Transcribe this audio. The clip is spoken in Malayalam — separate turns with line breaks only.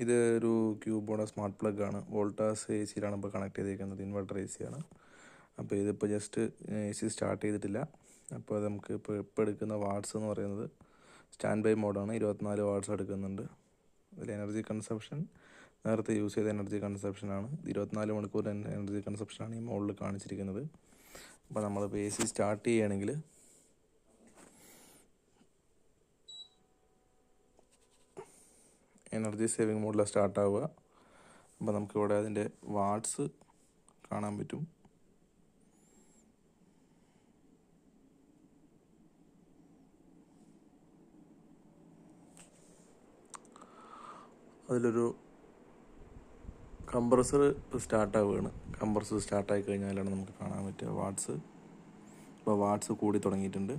ഇത് ഒരു ക്യൂബോടെ സ്മാർട്ട് പ്ലഗ് ആണ്. വോൾട്ടാസ് എ സിയിലാണ് ഇപ്പോൾ കണക്ട് ചെയ്തിരിക്കുന്നത്. ഇൻവെർട്ടർ എ സി ആണ്. അപ്പോൾ ഇതിപ്പോൾ ജസ്റ്റ് എ സി സ്റ്റാർട്ട് ചെയ്തിട്ടില്ല. അപ്പോൾ നമുക്ക് ഇപ്പോൾ എടുക്കുന്ന വാട്ട്സ് എന്ന് പറയുന്നത് സ്റ്റാൻഡ് ബൈ മോഡാണ്. 24 വാട്ട്സ് എടുക്കുന്നുണ്ട്. അതിൽ എനർജി കൺസപ്ഷൻ നേരത്തെ യൂസ് ചെയ്ത എനർജി കൺസപ്ഷനാണ്. 24 മണിക്കൂർ എനർജി കൺസപ്ഷനാണ് ഈ മോഡിൽ കാണിച്ചിരിക്കുന്നത്. അപ്പോൾ നമ്മളിപ്പോൾ എ സി സ്റ്റാർട്ട് ചെയ്യുകയാണെങ്കിൽ എനർജി സേവിങ് മോഡിലാണ് സ്റ്റാർട്ട് ആവുക. അപ്പോൾ നമുക്കിവിടെ അതിൻ്റെ വാട്ട്സ് കാണാൻ പറ്റും. അതിലൊരു കംപ്രസർ സ്റ്റാർട്ടാവുകയാണ്. കംപ്രസർ സ്റ്റാർട്ടായി കഴിഞ്ഞാലാണ് നമുക്ക് കാണാൻ പറ്റുക വാട്ട്സ്. ഇപ്പോൾ വാട്ട്സ് കൂടി തുടങ്ങിയിട്ടുണ്ട്.